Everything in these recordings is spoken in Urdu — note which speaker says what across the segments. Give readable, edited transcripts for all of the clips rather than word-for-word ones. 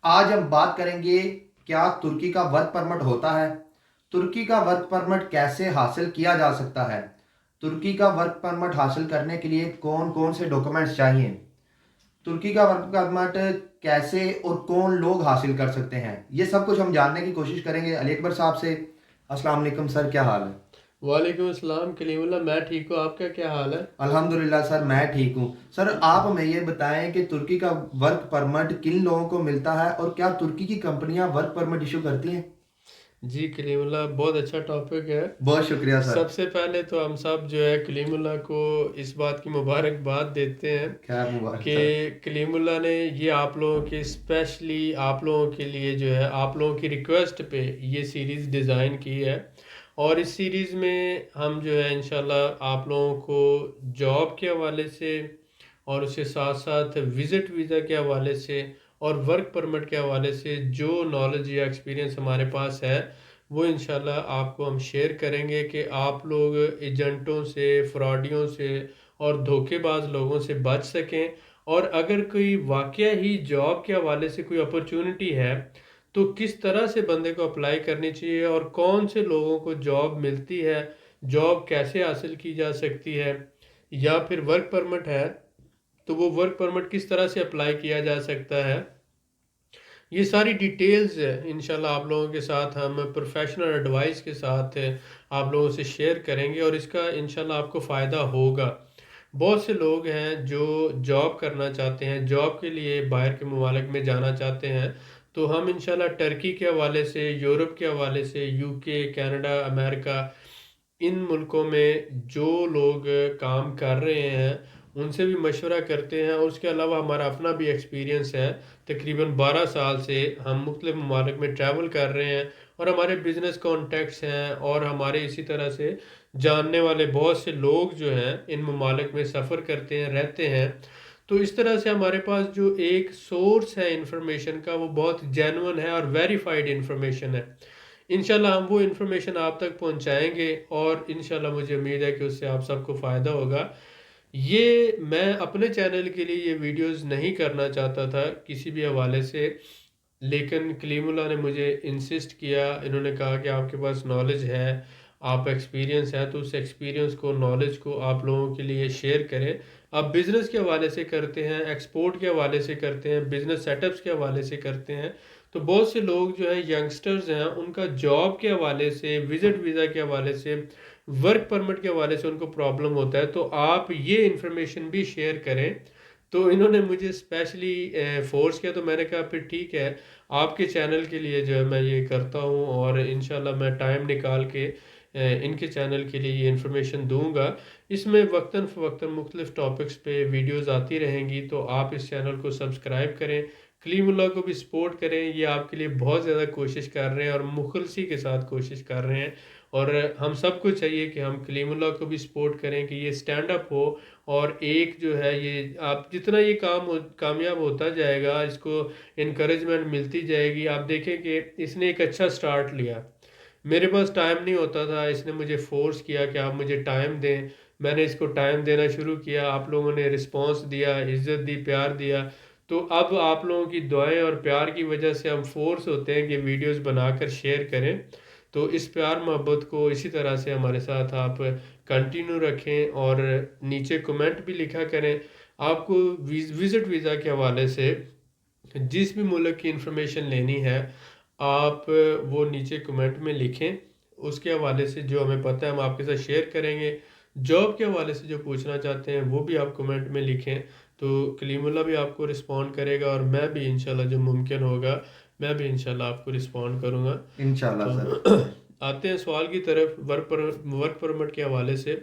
Speaker 1: آج ہم بات کریں گے کیا ترکی کا ورک پرمٹ ہوتا ہے، ترکی کا ورک پرمٹ کیسے حاصل کیا جا سکتا ہے، ترکی کا ورک پرمٹ حاصل کرنے کے لیے کون کون سے ڈاکومنٹس چاہیے، ترکی کا ورک پرمٹ کیسے اور کون لوگ حاصل کر سکتے ہیں، یہ سب کچھ ہم جاننے کی کوشش کریں گے علی اکبر صاحب سے۔ السلام علیکم سر، کیا حال ہے؟
Speaker 2: وعلیکم السلام کلیم اللہ، میں ٹھیک ہوں، آپ کا کیا حال ہے؟
Speaker 1: الحمدللہ سر، میں ٹھیک ہوں۔ سر آپ ہمیں یہ بتائیں کہ ترکی کا ورک پرمٹ کن لوگوں کو ملتا ہے اور کیا ترکی کی کمپنیاں ورک پرمٹ ایشو کرتی ہیں؟
Speaker 2: جی کلیم اللہ، بہت اچھا ٹاپک ہے۔
Speaker 1: بہت شکریہ سر۔
Speaker 2: سب سے پہلے تو ہم سب جو ہے کلیم اللہ کو اس بات کی مبارکباد دیتے ہیں
Speaker 1: خیر مبارک
Speaker 2: کہ
Speaker 1: سر۔
Speaker 2: کلیم اللہ نے یہ آپ لوگوں کے اسپیشلی آپ لوگوں کے لیے جو ہے آپ لوگوں کی ریکویسٹ پہ یہ سیریز ڈیزائن کی ہے، اور اس سیریز میں ہم جو ہے انشاءاللہ آپ لوگوں کو جاب کے حوالے سے اور اس کے ساتھ ساتھ وزٹ ویزا کے حوالے سے اور ورک پرمٹ کے حوالے سے جو نالج یا ایکسپیرینس ہمارے پاس ہے وہ انشاءاللہ آپ کو ہم شیئر کریں گے کہ آپ لوگ ایجنٹوں سے، فراڈیوں سے اور دھوکے باز لوگوں سے بچ سکیں، اور اگر کوئی واقعہ ہی جاب کے حوالے سے کوئی اپرچونٹی ہے تو کس طرح سے بندے کو اپلائی کرنی چاہیے اور کون سے لوگوں کو جاب ملتی ہے، جاب کیسے حاصل کی جا سکتی ہے، یا پھر ورک پرمٹ ہے تو وہ ورک پرمٹ کس طرح سے اپلائی کیا جا سکتا ہے۔ یہ ساری ڈیٹیلز انشاءاللہ آپ لوگوں کے ساتھ ہم پروفیشنل ایڈوائس کے ساتھ آپ لوگوں سے شیئر کریں گے، اور اس کا انشاءاللہ آپ کو فائدہ ہوگا۔ بہت سے لوگ ہیں جو جاب کرنا چاہتے ہیں، جاب کے لیے باہر کے ممالک میں جانا چاہتے ہیں، تو ہم انشاءاللہ ٹرکی کے حوالے سے، یورپ کے حوالے سے، یو کے، کینیڈا، امریکہ، ان ملکوں میں جو لوگ کام کر رہے ہیں ان سے بھی مشورہ کرتے ہیں، اور اس کے علاوہ ہمارا اپنا بھی ایکسپیرینس ہے۔ تقریباً 12 سال سے ہم مختلف ممالک میں ٹریول کر رہے ہیں، اور ہمارے بزنس کانٹیکٹس ہیں، اور ہمارے اسی طرح سے جاننے والے بہت سے لوگ جو ہیں ان ممالک میں سفر کرتے ہیں، رہتے ہیں۔ تو اس طرح سے ہمارے پاس جو ایک سورس ہے انفارمیشن کا وہ بہت جینون ہے اور ویریفائڈ انفارمیشن ہے۔ انشاءاللہ ہم وہ انفارمیشن آپ تک پہنچائیں گے، اور انشاءاللہ مجھے امید ہے کہ اس سے آپ سب کو فائدہ ہوگا۔ یہ میں اپنے چینل کے لیے یہ ویڈیوز نہیں کرنا چاہتا تھا کسی بھی حوالے سے، لیکن کلیم اللہ نے مجھے انسسٹ کیا، انہوں نے کہا کہ آپ کے پاس نالج ہے، آپ ایکسپیرینس ہے، تو اس ایکسپیرینس کو، نالج کو آپ لوگوں کے لیے شیئر کریں۔ آپ بزنس کے حوالے سے کرتے ہیں، ایکسپورٹ کے حوالے سے کرتے ہیں، بزنس سیٹ اپس کے حوالے سے کرتے ہیں، تو بہت سے لوگ جو ہیں ینگسٹرز ہیں ان کا جاب کے حوالے سے، وزٹ ویزا کے حوالے سے، ورک پرمٹ کے حوالے سے ان کو پرابلم ہوتا ہے، تو آپ یہ انفارمیشن بھی شیئر کریں۔ تو انہوں نے مجھے اسپیشلی فورس کیا، تو میں نے کہا پھر ٹھیک ہے، آپ کے چینل کے لیے جو ہے میں یہ کرتا ہوں، اور انشاءاللہ میں ٹائم نکال کے ان کے چینل کے لیے یہ انفارمیشن دوں گا۔ اس میں وقتاً فوقتاً مختلف ٹاپکس پہ ویڈیوز آتی رہیں گی، تو آپ اس چینل کو سبسکرائب کریں، کلیم اللہ کو بھی سپورٹ کریں، یہ آپ کے لیے بہت زیادہ کوشش کر رہے ہیں اور مخلصی کے ساتھ کوشش کر رہے ہیں، اور ہم سب کو چاہیے کہ ہم کلیم اللہ کو بھی سپورٹ کریں کہ یہ سٹینڈ اپ ہو، اور ایک جو ہے یہ آپ جتنا یہ کامیاب ہوتا جائے گا، اس کو انکریجمنٹ ملتی جائے گی۔ آپ دیکھیں کہ اس نے ایک اچھا سٹارٹ لیا، میرے پاس ٹائم نہیں ہوتا تھا، اس نے مجھے فورس کیا کہ آپ مجھے ٹائم دیں، میں نے اس کو ٹائم دینا شروع کیا، آپ لوگوں نے رسپانس دیا، عزت دی، پیار دیا، تو اب آپ لوگوں کی دعائیں اور پیار کی وجہ سے ہم فورس ہوتے ہیں کہ ویڈیوز بنا کر شیئر کریں۔ تو اس پیار محبت کو اسی طرح سے ہمارے ساتھ آپ کنٹینیو رکھیں، اور نیچے کمنٹ بھی لکھا کریں۔ آپ کو وزٹ ویزا کے حوالے سے جس بھی ملک کی انفارمیشن لینی ہے آپ وہ نیچے کمنٹ میں لکھیں، اس کے حوالے سے جو ہمیں پتہ ہے ہم آپ کے ساتھ شیئر کریں گے۔ جاب کے حوالے سے جو پوچھنا چاہتے ہیں وہ بھی آپ کمنٹ میں لکھیں، تو کلیم اللہ بھی آپ کو رسپونڈ کرے گا، اور میں بھی انشاءاللہ جو ممکن ہوگا میں بھی انشاءاللہ آپ کو رسپونڈ کروں گا۔
Speaker 1: انشاءاللہ
Speaker 2: تو
Speaker 1: سر۔
Speaker 2: آتے ہیں سوال کی طرف، ورک پرمٹ کے حوالے سے۔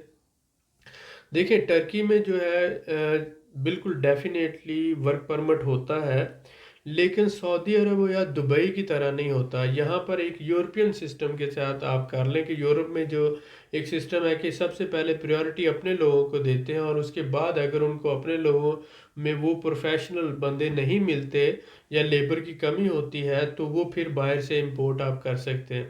Speaker 2: دیکھیں ٹرکی میں جو ہے بالکل ڈیفینیٹلی ورک پرمٹ ہوتا ہے، لیکن سعودی عرب یا دبئی کی طرح نہیں ہوتا۔ یہاں پر ایک یورپین سسٹم کے ساتھ آپ کر لیں کہ یورپ میں جو ایک سسٹم ہے کہ سب سے پہلے پریورٹی اپنے لوگوں کو دیتے ہیں، اور اس کے بعد اگر ان کو اپنے لوگوں میں وہ پروفیشنل بندے نہیں ملتے یا لیبر کی کمی ہوتی ہے تو وہ پھر باہر سے امپورٹ آپ کر سکتے ہیں۔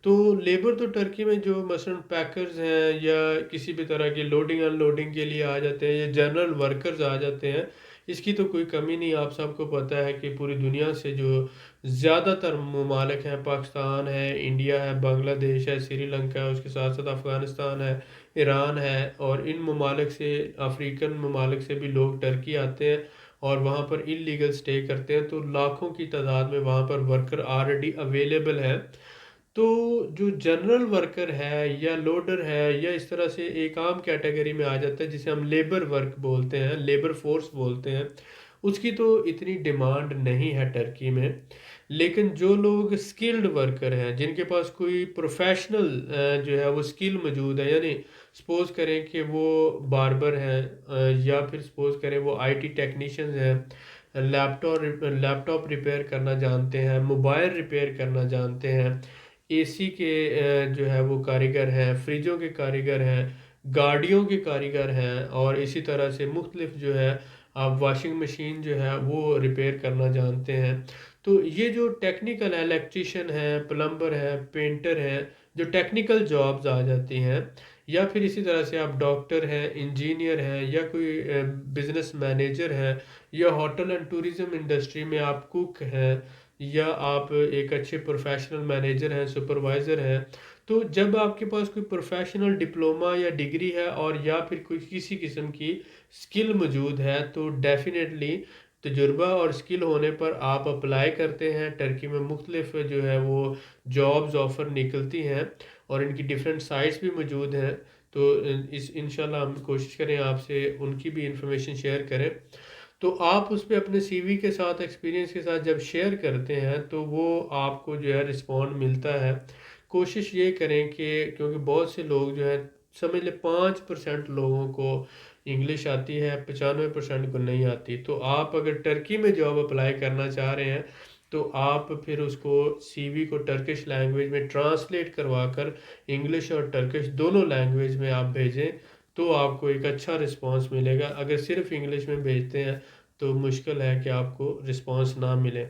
Speaker 2: تو لیبر تو ٹرکی میں جو مثلا پیکرز ہیں یا کسی بھی طرح کی لوڈنگ ان لوڈنگ کے لیے آ جاتے ہیں، یا جنرل ورکرز آ جاتے ہیں، اس کی تو کوئی کمی نہیں. آپ سب کو پتہ ہے کہ پوری دنیا سے جو زیادہ تر ممالک ہیں، پاکستان ہے، انڈیا ہے، بنگلہ دیش ہے، سری لنکا ہے، اس کے ساتھ ساتھ افغانستان ہے، ایران ہے، اور ان ممالک سے، افریقن ممالک سے بھی لوگ ٹرکی آتے ہیں اور وہاں پر انلیگل سٹے کرتے ہیں. تو لاکھوں کی تعداد میں وہاں پر ورکر آلریڈی اویلیبل ہے. تو جو جنرل ورکر ہے یا لوڈر ہے یا اس طرح سے ایک عام کیٹیگری میں آ جاتا ہے جسے ہم لیبر ورک بولتے ہیں، لیبر فورس بولتے ہیں، اس کی تو اتنی ڈیمانڈ نہیں ہے ٹرکی میں. لیکن جو لوگ سکلڈ ورکر ہیں، جن کے پاس کوئی پروفیشنل جو ہے وہ سکل موجود ہے، یعنی سپوز کریں کہ وہ باربر ہیں، یا پھر سپوز کریں وہ آئی ٹی ٹیکنیشینز ہیں، لیپ ٹاپ ریپیئر کرنا جانتے ہیں، موبائل ریپیئر کرنا جانتے ہیں، اے سی کے جو ہے وہ کاریگر ہیں، فریجوں کے کاریگر ہیں، گاڑیوں کے کاریگر ہیں، اور اسی طرح سے مختلف جو ہے آپ واشنگ مشین جو ہے وہ ریپیئر کرنا جانتے ہیں. تو یہ جو ٹیکنیکل ہے، الیکٹریشین ہے، پلمبر ہے، پینٹر ہے، جو ٹیکنیکل جابز آ جاتی ہیں، یا پھر اسی طرح سے آپ ڈاکٹر ہیں، انجینئر ہیں، یا کوئی بزنس مینیجر ہیں، یا ہوٹل اینڈ ٹوریزم انڈسٹری میں آپ کوک ہیں، یا آپ ایک اچھے پروفیشنل مینیجر ہیں، سپروائزر ہیں. تو جب آپ کے پاس کوئی پروفیشنل ڈپلومہ یا ڈگری ہے اور یا پھر کوئی کسی قسم کی سکل موجود ہے، تو ڈیفینیٹلی تجربہ اور سکل ہونے پر آپ اپلائی کرتے ہیں. ٹرکی میں مختلف جو ہے وہ جابز آفر نکلتی ہیں اور ان کی ڈیفرنٹ سائٹس بھی موجود ہیں. تو انشاءاللہ ہم کوشش کریں آپ سے ان کی بھی انفارمیشن شیئر کریں. تو آپ اس پہ اپنے سی وی کے ساتھ، ایکسپیرینس کے ساتھ جب شیئر کرتے ہیں تو وہ آپ کو جو ہے رسپونڈ ملتا ہے. کوشش یہ کریں کہ، کیونکہ بہت سے لوگ جو ہے، سمجھ لیں 5% لوگوں کو انگلش آتی ہے، 95% کو نہیں آتی. تو آپ اگر ٹرکی میں جاب اپلائی کرنا چاہ رہے ہیں تو آپ پھر اس کو سی وی کو ٹرکش لینگویج میں ٹرانسلیٹ کروا کر انگلش اور ٹرکش دونوں لینگویج میں آپ بھیجیں تو آپ کو ایک اچھا رسپانس ملے گا. اگر صرف انگلش میں بھیجتے ہیں تو مشکل ہے کہ آپ کو رسپانس نہ ملے.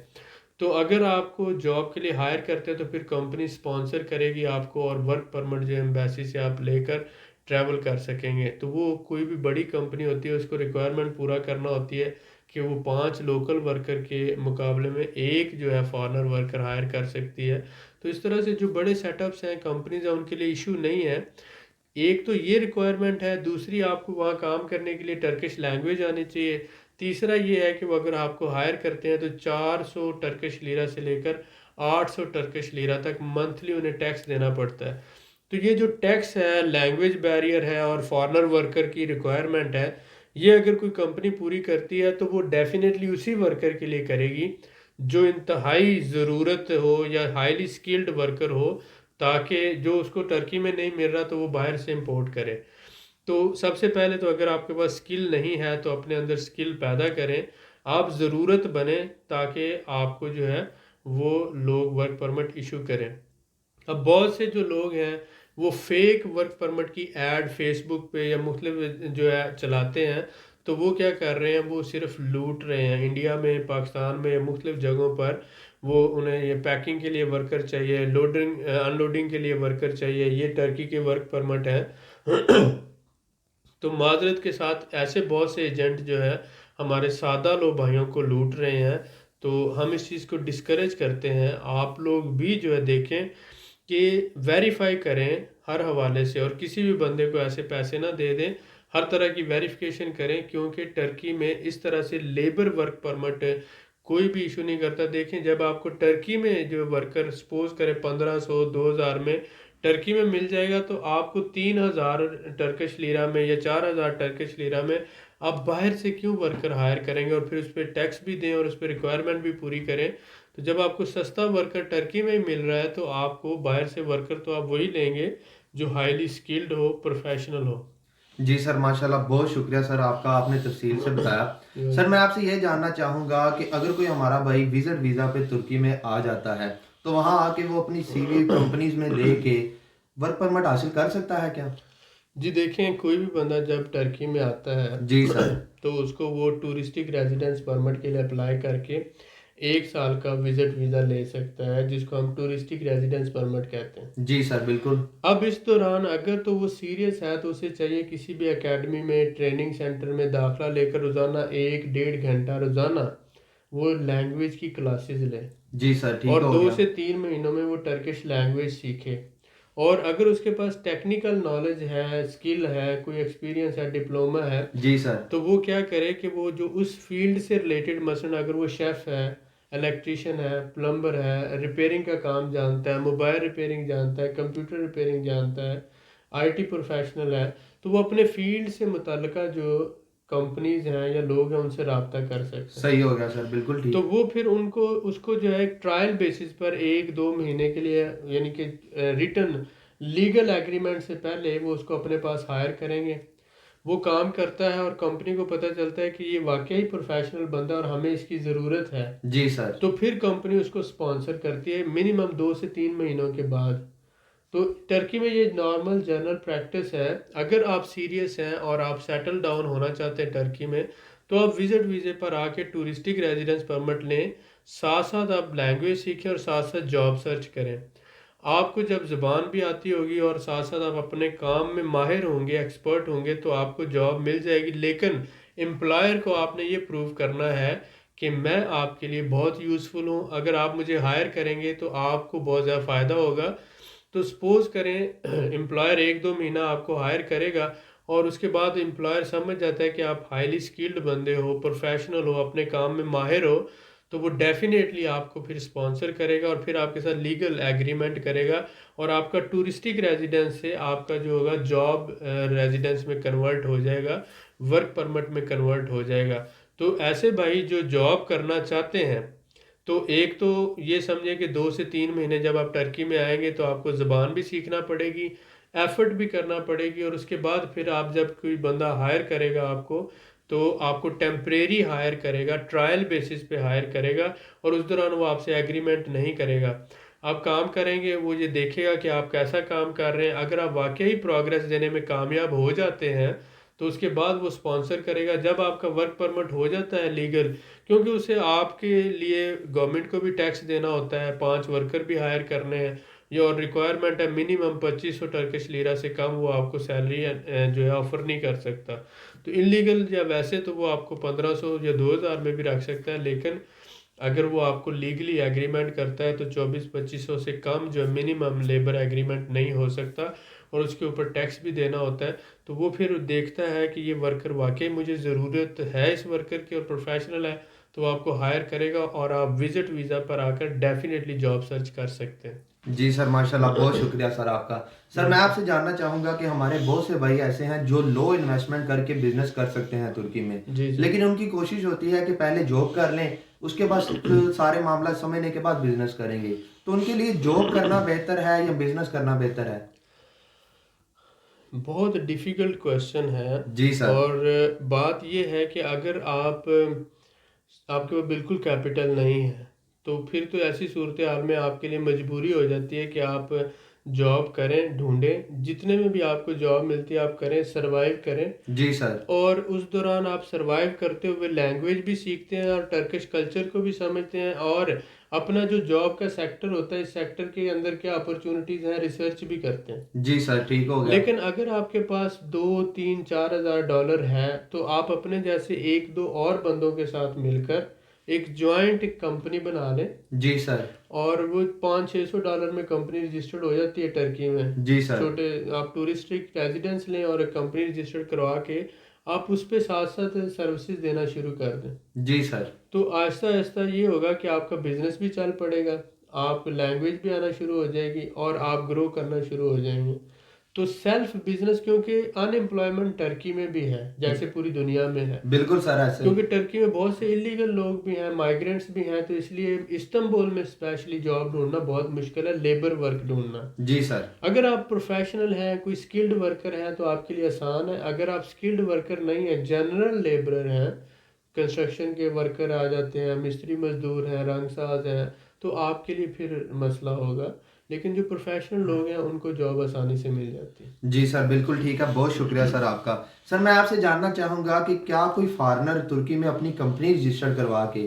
Speaker 2: تو اگر آپ کو جاب کے لیے ہائر کرتے ہیں تو پھر کمپنی سپانسر کرے گی آپ کو، اور ورک پرمٹ جو ایمبیسی سے آپ لے کر ٹریول کر سکیں گے. تو وہ کوئی بھی بڑی کمپنی ہوتی ہے، اس کو ریکوائرمنٹ پورا کرنا ہوتی ہے کہ وہ 5 لوکل ورکر کے مقابلے میں ایک جو ہے فارنر ورکر ہائر کر سکتی ہے. تو اس طرح سے جو بڑے سیٹ اپس ہیں، کمپنیز ہیں، ان کے لیے ایشو نہیں ہے. ایک تو یہ ریکوائرمنٹ ہے، دوسری آپ کو وہاں کام کرنے کے لیے ٹرکش لینگویج آنی چاہیے. تیسرا یہ ہے کہ وہ اگر آپ کو ہائر کرتے ہیں تو 400 ٹرکش لیرہ سے لے کر 800 ٹرکش لیرہ تک منتھلی انہیں ٹیکس دینا پڑتا ہے. تو یہ جو ٹیکس ہے، لینگویج بیریئر ہے اور فارنر ورکر کی ریکوائرمنٹ ہے، یہ اگر کوئی کمپنی پوری کرتی ہے تو وہ ڈیفینیٹلی اسی ورکر کے لیے کرے گی جو انتہائی ضرورت ہو یا ہائیلی سکلڈ ورکر ہو، تاکہ جو اس کو ٹرکی میں نہیں مل رہا تو وہ باہر سے امپورٹ کرے. تو سب سے پہلے تو اگر آپ کے پاس سکل نہیں ہے تو اپنے اندر سکل پیدا کریں، آپ ضرورت بنیں تاکہ آپ کو جو ہے وہ لوگ ورک پرمٹ ایشو کریں. اب بہت سے جو لوگ ہیں وہ فیک ورک پرمٹ کی ایڈ فیس بک پہ یا مختلف جو ہے چلاتے ہیں. تو وہ کیا کر رہے ہیں، وہ صرف لوٹ رہے ہیں. انڈیا میں، پاکستان میں، مختلف جگہوں پر وہ انہیں یہ پیکنگ کے لیے ورکر چاہیے، لوڈنگ ان لوڈنگ کے لیے ورکر چاہیے، یہ ٹرکی کے ورک پرمٹ ہیں. تو معذرت کے ساتھ ایسے بہت سے ایجنٹ جو ہے ہمارے سادہ لو بھائیوں کو لوٹ رہے ہیں. تو ہم اس چیز کو ڈسکریج کرتے ہیں. آپ لوگ بھی جو ہے دیکھیں کہ ویریفائی کریں ہر حوالے سے، اور کسی بھی بندے کو ایسے پیسے نہ دے دیں. ہر طرح کی ویریفیکیشن کریں، کیونکہ ٹرکی میں اس طرح سے لیبر ورک پرمٹ کوئی بھی ایشو نہیں کرتا. دیکھیں جب آپ کو ٹرکی میں جو ورکر سپوز کریں 1500 2000 میں ٹرکی میں مل جائے گا تو آپ کو 3000 ٹرکش لیرہ میں یا 4000 ٹرکش لیرہ میں آپ باہر سے کیوں ورکر ہائر کریں گے اور پھر اس پہ ٹیکس بھی دیں اور اس پہ ریکوائرمنٹ بھی پوری کریں. تو جب آپ کو سستا ورکر ٹرکی میں مل رہا ہے تو آپ کو باہر سے ورکر تو آپ وہی لیں گے جو ہائیلی سکلڈ ہو، پروفیشنل ہو.
Speaker 1: جی سر، ماشاءاللہ بہت شکریہ سر آپ کا، آپ نے تفصیل سے بتایا. سر میں آپ سے یہ جاننا چاہوں گا کہ اگر کوئی ہمارا بھائی وزٹ ویزا پہ ترکی میں آ جاتا ہے تو وہاں آ کے وہ اپنی سی وی کمپنیز میں دے کے ورک پرمٹ حاصل کر سکتا ہے کیا؟
Speaker 2: جی دیکھیں، کوئی بھی بندہ جب ٹرکی میں آتا ہے
Speaker 1: جی سر.
Speaker 2: تو اس کو وہ ٹورسٹک ریزیڈنس پرمٹ کے لیے اپلائی کر کے 1 سال کا وزٹ ویزا لے سکتا ہے، جس کو ہم ٹورسٹک ریزیڈنس پرمٹ کہتے ہیں۔
Speaker 1: جی سر بالکل۔
Speaker 2: اب اس دوران اگر تو وہ سیریس ہے تو اسے چاہیے کسی بھی اکیڈمی میں، ٹریننگ سینٹر میں داخلہ لے کر روزانہ 1-1.5 گھنٹہ روزانہ وہ لینگویج کی کلاسز لے،
Speaker 1: جی سر ٹھیک
Speaker 2: اور
Speaker 1: ہو
Speaker 2: 2
Speaker 1: گیا۔
Speaker 2: سے 3 مہینوں میں وہ ٹرکش لینگویج سیکھے۔ اور اگر اس کے پاس ٹیکنیکل نالج ہے، اسکل ہے، کوئی ایکسپیرینس ہے، ڈپلومہ ہے،
Speaker 1: جی سر
Speaker 2: تو وہ کیا کرے کہ وہ جو اس فیلڈ سے ریلیٹڈ، مثلا اگر وہ شیف ہے، الیکٹریشین ہے، پلمبر ہے، ریپیرنگ کا کام جانتا ہے، موبائل ریپیرنگ جانتا ہے، کمپیوٹر ریپیرنگ جانتا ہے، آئی ٹی پروفیشنل ہے، تو وہ اپنے فیلڈ سے متعلقہ جو کمپنیز ہیں یا لوگ ہیں ان سے رابطہ کر سکتے ہیں۔
Speaker 1: صحیح ہو گیا سر بالکل ٹھیک۔
Speaker 2: تو وہ پھر اس کو جو ہے ایک ٹرائل بیسس پر 1-2 مہینے کے لیے، یعنی کہ ریٹن لیگل ایگریمنٹ سے پہلے وہ اس کو اپنے پاس ہائر کریں گے۔ وہ کام کرتا ہے اور کمپنی کو پتہ چلتا ہے کہ یہ واقعی پروفیشنل بندہ اور ہمیں اس کی ضرورت ہے،
Speaker 1: جی سر
Speaker 2: تو پھر کمپنی اس کو سپانسر کرتی ہے منیمم 2 سے 3 مہینوں کے بعد۔ تو ٹرکی میں یہ نارمل جنرل پریکٹس ہے۔ اگر آپ سیریس ہیں اور آپ سیٹل ڈاؤن ہونا چاہتے ہیں ٹرکی میں، تو آپ وزٹ ویزے پر آ کے ٹورسٹک ریزیڈنس پرمٹ لیں، ساتھ ساتھ آپ لینگویج سیکھیں اور ساتھ ساتھ جاب سرچ کریں۔ آپ کو جب زبان بھی آتی ہوگی اور ساتھ ساتھ آپ اپنے کام میں ماہر ہوں گے، ایکسپرٹ ہوں گے، تو آپ کو جاب مل جائے گی۔ لیکن امپلائر کو آپ نے یہ پروو کرنا ہے کہ میں آپ کے لیے بہت یوزفل ہوں، اگر آپ مجھے ہائر کریں گے تو آپ کو بہت زیادہ فائدہ ہوگا۔ تو سپوز کریں امپلائر 1-2 مہینہ آپ کو ہائر کرے گا اور اس کے بعد امپلائر سمجھ جاتا ہے کہ آپ ہائیلی سکلڈ بندے ہو، پروفیشنل ہو، اپنے کام میں ماہر ہو، تو وہ ڈیفینیٹلی آپ کو پھر سپانسر کرے گا اور پھر آپ کے ساتھ لیگل ایگریمنٹ کرے گا، اور آپ کا ٹورسٹک ریزیڈنس سے آپ کا جو ہوگا جاب ریزیڈنس میں کنورٹ ہو جائے گا، ورک پرمٹ میں کنورٹ ہو جائے گا۔ تو ایسے بھائی جو جاب کرنا چاہتے ہیں، تو ایک تو یہ سمجھیں کہ 2 سے 3 مہینے جب آپ ٹرکی میں آئیں گے تو آپ کو زبان بھی سیکھنا پڑے گی، ایفرٹ بھی کرنا پڑے گی، اور اس کے بعد پھر آپ جب کوئی بندہ ہائر کرے گا آپ کو، تو آپ کو ٹیمپریری ہائر کرے گا، ٹرائل بیسس پہ ہائر کرے گا، اور اس دوران وہ آپ سے ایگریمنٹ نہیں کرے گا۔ آپ کام کریں گے، وہ یہ دیکھے گا کہ آپ کیسا کام کر رہے ہیں۔ اگر آپ واقعی پروگریس دینے میں کامیاب ہو جاتے ہیں تو اس کے بعد وہ سپانسر کرے گا۔ جب آپ کا ورک پرمٹ ہو جاتا ہے لیگل، کیونکہ اسے آپ کے لیے گورنمنٹ کو بھی ٹیکس دینا ہوتا ہے، 5 ورکر بھی ہائر کرنے ہیں، یہ اور ریکوائرمنٹ ہے منیمم 2500 ٹرکش لیرہ سے کم وہ آپ کو سیلری جو ہے آفر نہیں کر سکتا۔ تو انلیگل یا ویسے تو وہ آپ کو 1500 یا 2000 میں بھی رکھ سکتا ہے، لیکن اگر وہ آپ کو لیگلی ایگریمنٹ کرتا ہے تو 2400-2500 سے کم جو منیمم لیبر ایگریمنٹ نہیں ہو سکتا، اور اس کے اوپر ٹیکس بھی دینا ہوتا ہے۔ تو وہ پھر دیکھتا ہے کہ یہ ورکر واقعی مجھے ضرورت ہے اس ورکر کی اور پروفیشنل ہے، تو وہ آپ کو ہائر کرے گا اور آپ وزٹ ویزا پر آ کر ڈیفینیٹلی جاب سرچ کر سکتے ہیں۔
Speaker 1: جی سر ماشاءاللہ بہت شکریہ سر آپ کا۔ سر میں آپ سے جاننا چاہوں گا کہ ہمارے بہت سے بھائی ایسے ہیں جو لو انویسٹمنٹ کر کے بزنس کر سکتے ہیں ترکی میں،
Speaker 2: جی جی
Speaker 1: لیکن ان کی کوشش ہوتی ہے کہ پہلے جاب کر لیں، اس کے بعد سارے معاملات سمجھنے کے بعد بزنس کریں گے، تو ان کے لیے جاب کرنا بہتر ہے یا بزنس کرنا بہتر ہے؟
Speaker 2: بہت ڈیفیکلٹ کویشچن ہے،
Speaker 1: جی سر
Speaker 2: اور بات یہ ہے کہ اگر آپ کے پاس بالکل کیپٹل نہیں ہے تو پھر تو ایسی صورتحال میں آپ کے لیے مجبوری ہو جاتی ہے کہ آپ جاب کریں، ڈھونڈیں، جتنے میں بھی آپ کو جاب ملتی ہے آپ کریں، سروائیو کریں،
Speaker 1: جی سر
Speaker 2: اور اس دوران آپ سروائیو کرتے ہوئے لینگویج بھی سیکھتے ہیں اور ٹرکش کلچر کو بھی سمجھتے ہیں، اور اپنا جو جاب کا سیکٹر ہوتا ہے اس سیکٹر کے اندر کیا اپرچونٹیز ہیں ریسرچ بھی کرتے ہیں۔
Speaker 1: جی سر ٹھیک ہو گیا۔
Speaker 2: لیکن اگر آپ کے پاس 2-3-4 ہزار ڈالر ہے تو آپ اپنے جیسے 1-2 اور بندوں کے ساتھ مل کر ایک جوائنٹ کمپنی بنا لیں،
Speaker 1: جی سر
Speaker 2: اور وہ 500-600 ڈالر میں کمپنی رجسٹرڈ ہو جاتی ہے ٹرکی میں۔
Speaker 1: جی سر
Speaker 2: چھوٹے آپ ٹورسٹک ریزیڈنس لیں اور ایک کمپنی رجسٹرڈ کروا کے آپ اس پہ ساتھ ساتھ سروسز دینا شروع کر دیں،
Speaker 1: جی سر
Speaker 2: تو آہستہ آہستہ یہ ہوگا کہ آپ کا بزنس بھی چل پڑے گا، آپ لینگویج بھی آنا شروع ہو جائے گی اور آپ گرو کرنا شروع ہو جائیں گے۔ تو سیلف بزنس، کیونکہ ان امپلائمنٹ ٹرکی میں بھی ہے جیسے پوری دنیا میں ہے،
Speaker 1: بالکل سر ایسے
Speaker 2: کیونکہ ٹرکی میں بہت سے انلیگل لوگ بھی ہیں، مائیگرینٹس بھی ہیں، تو اس لیے استنبول میں اسپیشلی جاب ڈھونڈنا بہت مشکل ہے، لیبر ورک ڈھونڈنا۔
Speaker 1: جی سر
Speaker 2: اگر آپ پروفیشنل ہیں، کوئی سکلڈ ورکر ہیں تو آپ کے لیے آسان ہے۔ اگر آپ سکلڈ ورکر نہیں ہیں، جنرل لیبرر ہیں، کنسٹرکشن کے ورکر آ جاتے ہیں، مستری مزدور ہیں، رنگ ساز ہیں، تو آپ کے لیے پھر مسئلہ ہوگا، لیکن جو پروفیشنل لوگ ہیں ان کو جاب آسانی سے مل جاتی ہے۔
Speaker 1: جی سر بالکل ٹھیک ہے، بہت شکریہ سر آپ کا۔ سر میں آپ سے جاننا چاہوں گا کہ کیا کوئی فارنر ترکی میں اپنی کمپنی رجسٹر کروا کے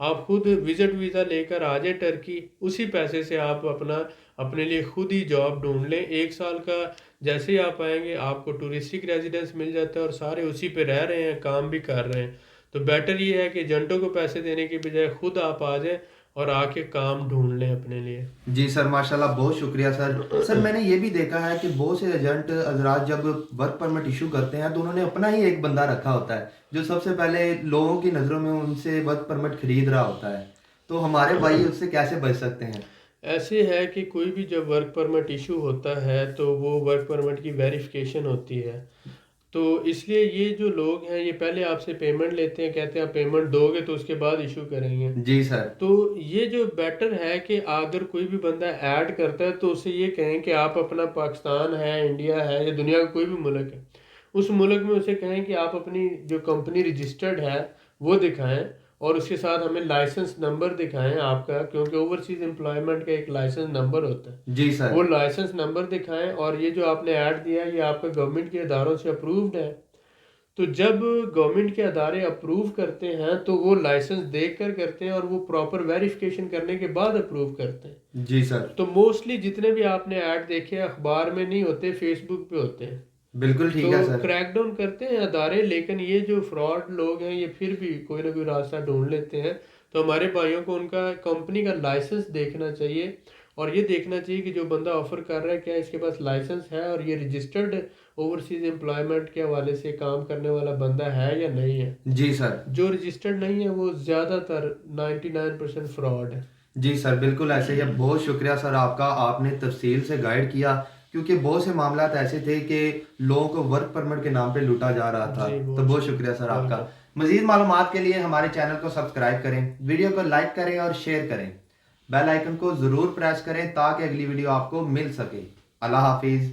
Speaker 2: آپ خود وزٹ ویزا لے کر آ جائیں ٹرکی، اسی پیسے سے آپ اپنے لیے خود ہی جاب ڈھونڈ لیں. 1 سال کا جیسے ہی آپ آئیں گے آپ کو ٹورسٹک ریزیڈنس مل جاتا ہے اور سارے اسی پہ رہ رہے ہیں، کام بھی کر رہے ہیں. تو بیٹر یہ ہے کہ ایجنٹوں کو پیسے دینے کی بجائے خود آپ آ جائیں اور آ کے کام ڈھونڈ لیں اپنے لیے.
Speaker 1: جی سر، ماشاءاللہ بہت شکریہ سر. سر میں نے یہ بھی دیکھا ہے کہ بہت سے ایجنٹ حضرات جب ورک پرمٹ ایشو کرتے ہیں تو انہوں نے اپنا ہی ایک بندہ رکھا ہوتا ہے جو سب سے پہلے لوگوں کی نظروں میں ان سے ورک پرمٹ خرید رہا ہوتا ہے. تو ہمارے بھائی اس سے کیسے بچ سکتے ہیں؟
Speaker 2: ایسے ہے کہ کوئی بھی جب ورک پرمٹ ایشو ہوتا ہے تو وہ ورک پرمٹ کی ویریفیکیشن ہوتی ہے. تو اس لیے یہ جو لوگ ہیں یہ پہلے آپ سے پیمنٹ لیتے ہیں، کہتے ہیں آپ پیمنٹ دو گے تو اس کے بعد ایشو کریں گے.
Speaker 1: جی سر.
Speaker 2: تو یہ جو بیٹر ہے کہ اگر کوئی بھی بندہ ایڈ کرتا ہے تو اسے یہ کہیں کہ آپ اپنا پاکستان ہے، انڈیا ہے یا دنیا کا کوئی بھی ملک ہے، اس ملک میں اسے کہیں کہ آپ اپنی جو کمپنی رجسٹرڈ ہے وہ دکھائیں اور اس کے ساتھ ہمیں لائسنس نمبر دکھائیں آپ کا، کیونکہ اوورسیز امپلائمنٹ کا ایک لائسنس نمبر ہوتا ہے.
Speaker 1: جی سر.
Speaker 2: وہ لائسنس نمبر دکھائیں اور یہ جو آپ نے ایڈ دیا ہے یہ آپ کا گورنمنٹ کے اداروں سے اپرووڈ ہے. تو جب گورنمنٹ کے ادارے اپروو کرتے ہیں تو وہ لائسنس دیکھ کر کرتے ہیں اور وہ پراپر ویریفیکیشن کرنے کے بعد اپروو کرتے ہیں.
Speaker 1: جی سر.
Speaker 2: تو موسٹلی جتنے بھی آپ نے ایڈ دیکھے اخبار میں نہیں ہوتے، فیس بک پہ ہوتے ہیں.
Speaker 1: بالکل ٹھیک ہے
Speaker 2: تو
Speaker 1: سر.
Speaker 2: کریک ڈاؤن کرتے ہیں ادارے، لیکن یہ جو فراڈ لوگ ہیں یہ پھر بھی کوئی نہ کوئی راستہ ڈھونڈ لیتے ہیں. تو ہمارے بھائیوں کو ان کا کمپنی کا لائسنس دیکھنا چاہیے اور یہ دیکھنا چاہیے کہ جو بندہ آفر کر رہا ہے کیا اس کے پاس لائسنس ہے اور یہ رجسٹرڈ اوورسیز امپلائمنٹ کے حوالے سے کام کرنے والا بندہ ہے یا نہیں ہے.
Speaker 1: جی سر.
Speaker 2: جو رجسٹرڈ نہیں ہے وہ زیادہ تر 99% فراڈ ہے.
Speaker 1: جی سر، بالکل ایسے ہی ہے. بہت شکریہ سر آپ کا، آپ نے تفصیل سے گائیڈ کیا، کیونکہ بہت سے معاملات ایسے تھے کہ لوگوں کو ورک پرمٹ کے نام پہ لوٹا جا رہا تھا. تو بہت شکریہ سر آپ کا. مزید معلومات کے لیے ہمارے چینل کو سبسکرائب کریں، ویڈیو کو لائک کریں اور شیئر کریں. بیل آئیکن کو ضرور پریس کریں تاکہ اگلی ویڈیو آپ کو مل سکے. اللہ حافظ.